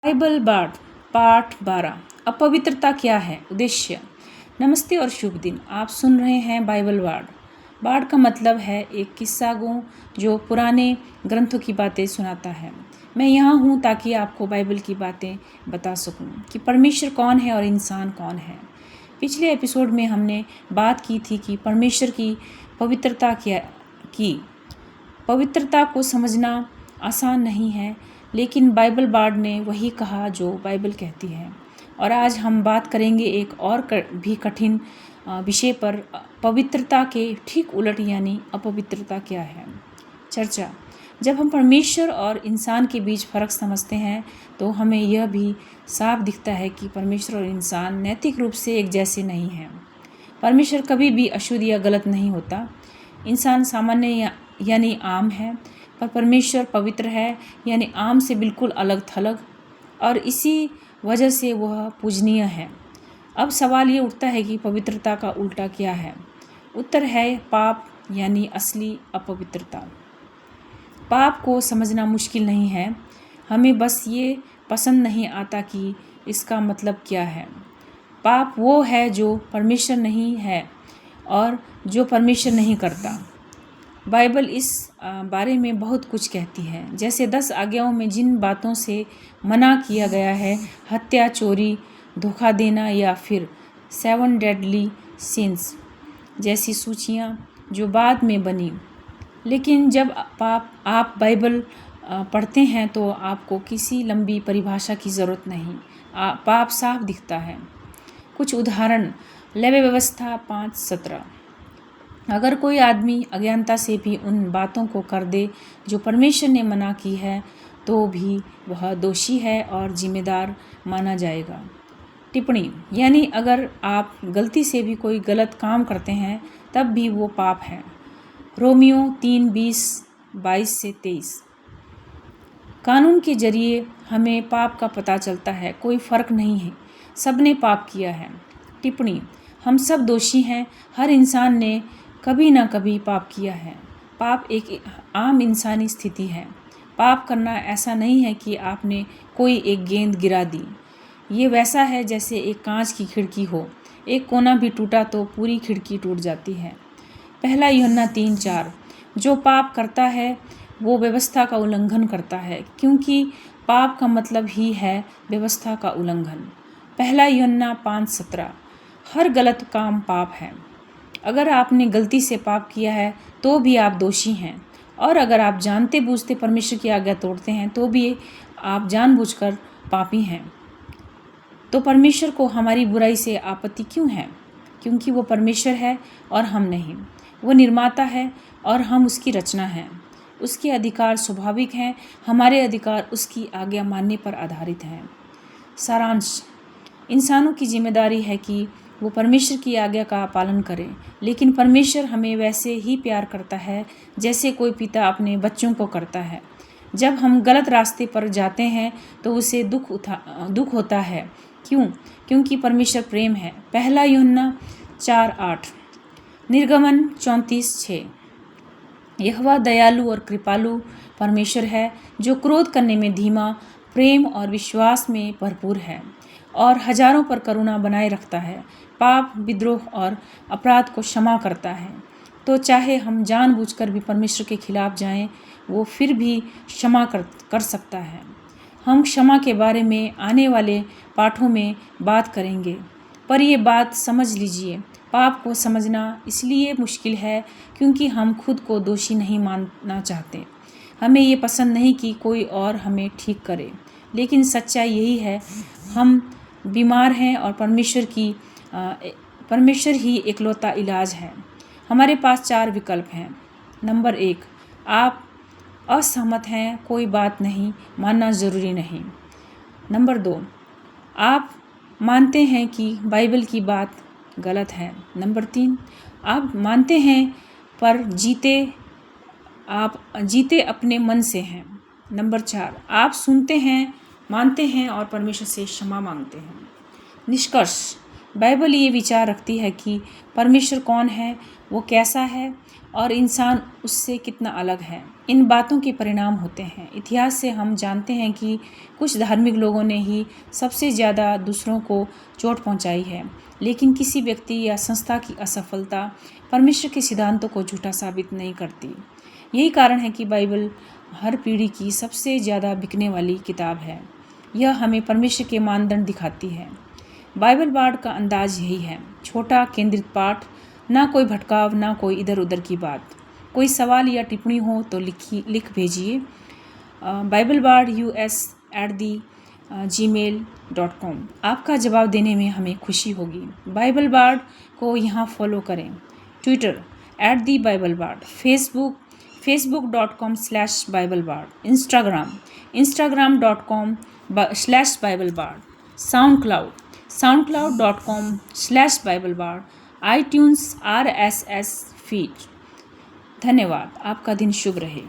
Bible बाढ़ पाठ 12 अपवित्रता क्या है उद्देश्य। नमस्ते और शुभ दिन। आप सुन रहे हैं बाइबल बाढ़। बाढ़ का मतलब है एक किस्सा गो जो पुराने ग्रंथों की बातें सुनाता है। मैं यहाँ हूँ ताकि आपको बाइबल की बातें बता सकूँ कि परमेश्वर कौन है और इंसान कौन है। पिछले एपिसोड में हमने बात की थी कि परमेश्वर की पवित्रता को समझना आसान नहीं है, लेकिन बाइबल बाढ़ ने वही कहा जो बाइबल कहती है। और आज हम बात करेंगे एक और भी कठिन विषय पर, पवित्रता के ठीक उलट यानी अपवित्रता क्या है। चर्चा। जब हम परमेश्वर और इंसान के बीच फ़र्क समझते हैं तो हमें यह भी साफ दिखता है कि परमेश्वर और इंसान नैतिक रूप से एक जैसे नहीं हैं। परमेश्वर कभी भी अशुद्ध या गलत नहीं होता। इंसान सामान्य यानी आम है, पर परमेश्वर पवित्र है यानी आम से बिल्कुल अलग थलग, और इसी वजह से वह पूजनीय है। अब सवाल ये उठता है कि पवित्रता का उल्टा क्या है। उत्तर है पाप यानी असली अपवित्रता। पाप को समझना मुश्किल नहीं है, हमें बस ये पसंद नहीं आता कि इसका मतलब क्या है। पाप वो है जो परमेश्वर नहीं है और जो परमेश्वर नहीं करता। बाइबल इस बारे में बहुत कुछ कहती है, जैसे 10 आज्ञाओं में जिन बातों से मना किया गया है, हत्या, चोरी, धोखा देना, या फिर 7 डेडली सिंस जैसी सूचियाँ जो बाद में बनी। लेकिन जब आप बाइबल पढ़ते हैं तो आपको किसी लंबी परिभाषा की ज़रूरत नहीं, पाप साफ दिखता है। कुछ उदाहरण। लेवी व्यवस्था 5:17। अगर कोई आदमी अज्ञानता से भी उन बातों को कर दे जो परमेश्वर ने मना की है, तो भी वह दोषी है और जिम्मेदार माना जाएगा। टिप्पणी। यानी अगर आप गलती से भी कोई गलत काम करते हैं तब भी वो पाप है। रोमियो 3:20-22-23। कानून के जरिए हमें पाप का पता चलता है, कोई फ़र्क नहीं है, सब ने पाप किया है। टिप्पणी। हम सब दोषी हैं, हर इंसान ने कभी ना कभी पाप किया है। पाप एक आम इंसानी स्थिति है। पाप करना ऐसा नहीं है कि आपने कोई एक गेंद गिरा दी। ये वैसा है जैसे एक कांच की खिड़की हो, एक कोना भी टूटा तो पूरी खिड़की टूट जाती है। पहला यूहन्ना 3:4। जो पाप करता है वो व्यवस्था का उल्लंघन करता है, क्योंकि पाप का मतलब ही है व्यवस्था का उल्लंघन। पहला यूहन्ना 5:17। हर गलत काम पाप है। अगर आपने गलती से पाप किया है तो भी आप दोषी हैं, और अगर आप जानते बूझते परमेश्वर की आज्ञा तोड़ते हैं तो भी आप जानबूझकर पापी हैं। तो परमेश्वर को हमारी बुराई से आपत्ति क्यों है? क्योंकि वो परमेश्वर है और हम नहीं। वो निर्माता है और हम उसकी रचना हैं। उसके अधिकार स्वाभाविक हैं, हमारे अधिकार उसकी आज्ञा मानने पर आधारित हैं। सारांश। इंसानों की जिम्मेदारी है कि वो परमेश्वर की आज्ञा का पालन करें, लेकिन परमेश्वर हमें वैसे ही प्यार करता है जैसे कोई पिता अपने बच्चों को करता है। जब हम गलत रास्ते पर जाते हैं तो उसे दुख होता है। क्यों? क्योंकि परमेश्वर प्रेम है। पहला यूहन्ना 4:8। निर्गमन 34:6। यहोवा दयालु और कृपालु परमेश्वर है, जो क्रोध करने में धीमा, प्रेम और विश्वास में भरपूर है, और हजारों पर करुणा बनाए रखता है, पाप, विद्रोह और अपराध को क्षमा करता है। तो चाहे हम जानबूझकर भी परमेश्वर के खिलाफ जाएं, वो फिर भी क्षमा कर सकता है। हम क्षमा के बारे में आने वाले पाठों में बात करेंगे, पर ये बात समझ लीजिए, पाप को समझना इसलिए मुश्किल है क्योंकि हम खुद को दोषी नहीं मानना चाहते। हमें ये पसंद नहीं कि कोई और हमें ठीक करे, लेकिन सच्चाई यही है, हम बीमार हैं और परमेश्वर ही इकलौता इलाज है। हमारे पास 4 विकल्प हैं। नंबर 1, आप असहमत हैं, कोई बात नहीं, मानना ज़रूरी नहीं। नंबर 2, आप मानते हैं कि बाइबल की बात गलत है। नंबर 3, आप मानते हैं पर आप जीते अपने मन से हैं। नंबर 4, आप सुनते हैं, मानते हैं और परमेश्वर से क्षमा मांगते हैं। निष्कर्ष। बाइबल ये विचार रखती है कि परमेश्वर कौन है, वो कैसा है और इंसान उससे कितना अलग है। इन बातों के परिणाम होते हैं। इतिहास से हम जानते हैं कि कुछ धार्मिक लोगों ने ही सबसे ज़्यादा दूसरों को चोट पहुंचाई है, लेकिन किसी व्यक्ति या संस्था की असफलता परमेश्वर के सिद्धांतों को झूठा साबित नहीं करती। यही कारण है कि बाइबल हर पीढ़ी की सबसे ज़्यादा बिकने वाली किताब है। यह हमें परमेश्वर के मानदंड दिखाती है। बाइबल पाठ का अंदाज यही है, छोटा केंद्रित पाठ, ना कोई भटकाव, ना कोई इधर उधर की बात। कोई सवाल या टिप्पणी हो तो लिख भेजिए BibleBard@gmail.com। आपका जवाब देने में हमें खुशी होगी। बाइबल बार्ड को यहाँ फॉलो करें। Twitter @BibleBard, Facebook.com/BibleBard, Instagram.com/BibleBard, SoundCloud.com/BibleBard, iTunes RSS feed। धन्यवाद। आपका दिन शुभ रहे।